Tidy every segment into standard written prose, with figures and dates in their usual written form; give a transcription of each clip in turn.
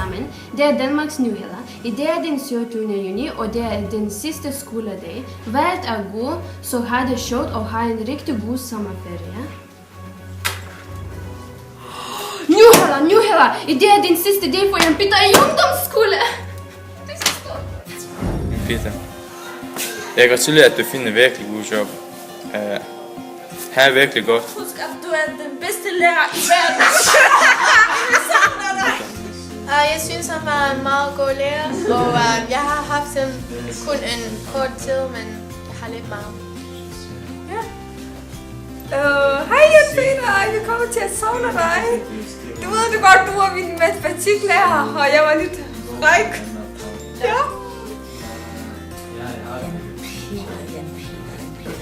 sammen. Det er Danmarks Nyheder. I dag er den 27. juni, og det er den sidste skoledag. Vejret er god, så har det sjovt og har en rigtig god sommerferie. Nyheder! I dag er den sidste dag for Jan Peter i ungdomsskole. Det er så stort. Peter, jeg gratulerer, at du finder virkelig god job. Her er virkelig godt. Husk, at du er den bedste lærer i verden. Jeg synes, han var en meget god lærer, og jeg har haft ham kun en kort tid, men jeg har lidt meget. Ja. Hej Jan Peter, jeg kommer til at savne dig. Du ved du godt, du var min matematiklærer, og jeg var lidt fræk. Ja.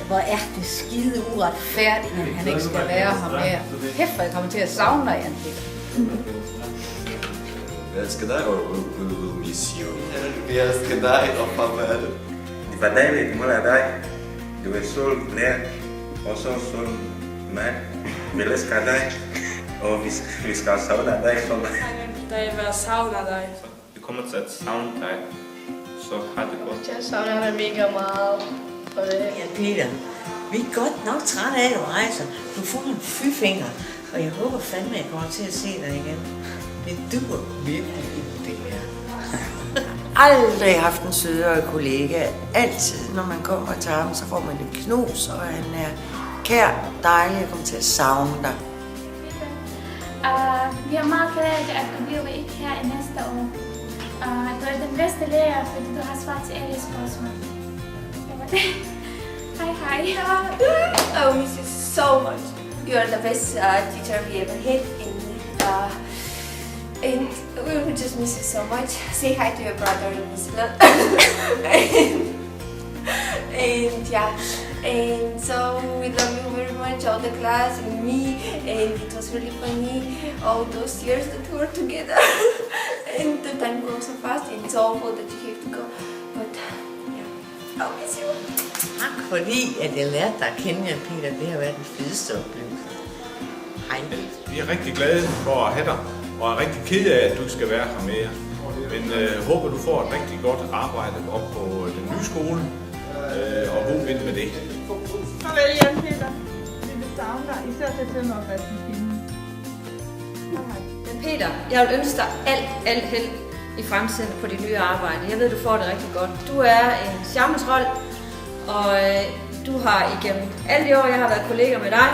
Hvor er det skide uretfærdigt, at han ikke skal være her mere. Kæft, hvor jeg kommer til at savne dig, Jan Peter. Jeg elsker dig, og will miss you. Jeg elsker dig, og farvel. Det var dejligt, det må være dig. Du er så lærer, og så mand. Vi elsker dig, og vi skal savne dig så meget. Jeg vil savne dig. Vi kommer til at savne dig, så har det godt. Jeg savner dig mega meget. Jan Peter, vi er godt nok trætte af, at du rejser. Du får en fyfinger, og jeg håber fandme, at jeg kommer til at se dig igen. Det duer virkelig ikke, det her. Aldrig haft en sødere kollega. Altid, når man kommer til ham, så får man et knus, og han er kær, dejlig, jeg kommer til at savne dig. Vi er meget ked af, at du bliver ikke her i næste år. Du er den bedste lærer, fordi du har svaret til alle spørgsmål. Hi. I will miss you so much. You are the best teacher we ever had, and we will just miss you so much. Say hi to your brother in Islam. and yeah, and so we love you very much, all the class and me, and it was really funny all those years that we were together. And the time goes so fast, and it's awful that you have to go, but yeah, I'll miss you. Tak fordi, at jeg lærte dig at kende, Jan Peter. Det har været den fedeste oplevelse. Hej. Vi er rigtig glade for at have dig, og er rigtig ked af, at du skal være her mere. Men håber, du får et rigtig godt arbejde op på den nye skole, og god vind med det. Farvel, Jan Peter. Vi vil savne dig, især til tømmerfasten. Jan Peter, jeg vil ønske dig alt held i fremtiden på dit nye arbejde. Jeg ved, du får det rigtig godt. Du er en charmetrol, og du har igennem alle de år, jeg har været kollega med dig,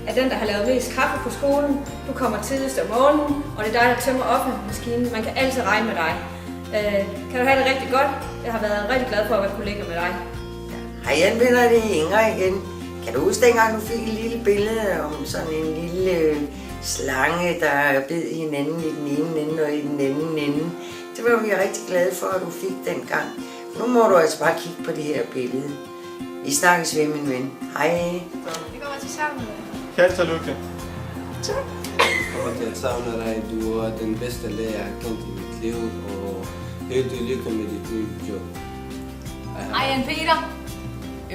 er den, der har lavet mest kaffe på skolen. Du kommer tidligst om morgenen, og det er dig, der tømmer offentlighedsmaskinen. Man kan altid regne med dig. Kan du have det rigtig godt? Jeg har været rigtig glad for at være kollega med dig. Hej Jan Peter, det er Inger igen. Kan du huske dengang, du fik et lille billede om sådan en lille slange, der bed hinanden i den ene ende og i den anden ende? Det var vi rigtig glade for, at du fik dengang. Nu må du altså bare kigge på det her billede. Vi snakkes ved, min ven. Hej. Vi kommer til savne dig. Kald tillykke. Tak. Jeg kommer til at savne dig. Du er den bedste lærer, jeg har kendt i mit liv, og helt tillykke med dit nye job. Hej Jan Peter.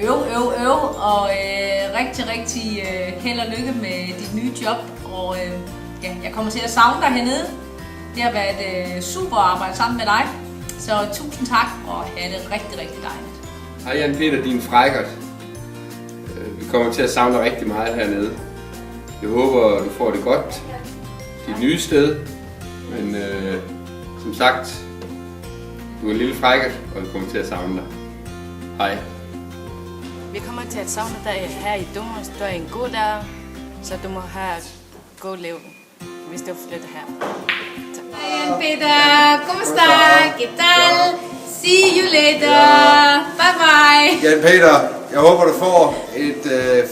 Og rigtig held og lykke med dit nye job. Og jeg kommer til at savne dig hernede. Det har været super at arbejde sammen med dig. Så tusind tak, og have det rigtig dejligt. Hej Jan Peter, din frækkert. Vi kommer til at savne dig rigtig meget hernede. Jeg håber, du får det godt. Dit nye sted. Men som sagt, du er en lille frækkert, og vi kommer til at savne dig. Hej. Vi kommer til at savne dig her i Dummernes. Du er en god lærer, så du må have god liv, hvis du flytter her. Jan Peter, ¿cómo está? ¿Qué tal? See you later. Bye bye. Jan Peter, jeg håber, du får et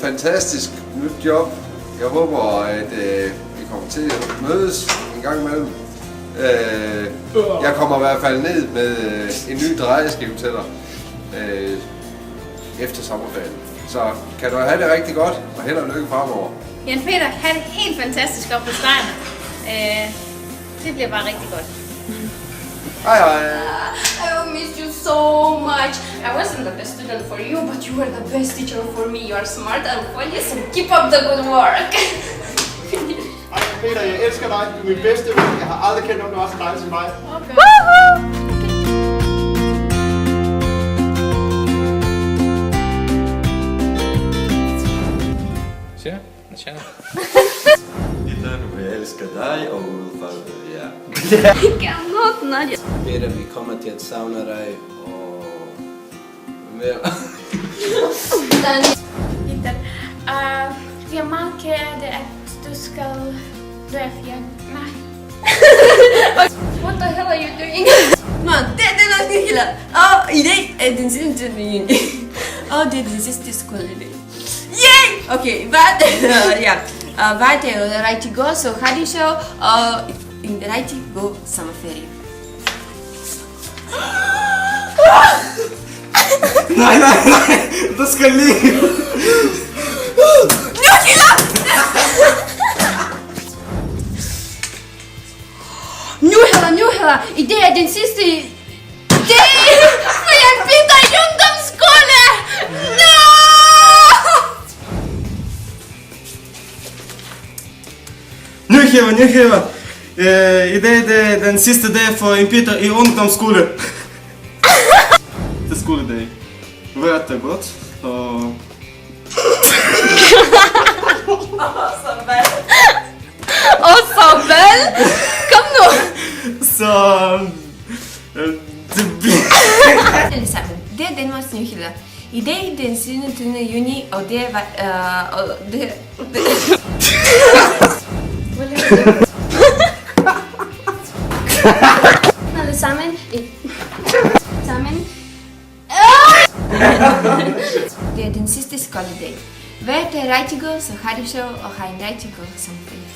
fantastisk nyt job. Jeg håber, at vi kommer til at mødes en gang imellem. Jeg kommer i hvert fald ned med en ny drejeskive til dig efter sommerferien. Så kan du have det rigtig godt, og held og lykke fremover. Jan Peter, have det helt fantastisk op på Steiner. Det bliver bare rigtig godt. Hej. I will miss you so much. I wasn't the best student for you, but you were the best teacher for me. You are smart and funny, so keep up the good work. Peter, jeg elsker dig. Du er min bedste ven. Jeg har aldrig kendt nogen, der var så dejlig som mig. Okay. Tjena. Peter, jeg elsker dig, og ja. Peter, vi kommer til at savne dig, og mere. Peter, vi er meget kede, at du skal være fjern. Nej. What the hell are you doing? Man, det er nok ikke heller. Og i dag er den sidste juni. Og det er den sidste skoledag. Yay! Okay, hvad det er rigtig godt, så har de sjov, og en rigtig god sommerferie. Nej, du skal lige. Nu heller, i dag er den sidste dag for Jan Peter i ungdomsskole! No! Nu her. I dag er den sidste dag for Jan Peter i ungdomsskole. Det er skoledag. Vejret er godt, og... Så vel! Kom nu! Så... Det bliver... Alle sammen, det er Danmarks nyheder. I dag er den 27. juni, og det er... Alle sammen. Det er den sidste skoledag. Vejret er rigtig godt, så har det sjov, og har en rigtig god sommerferie.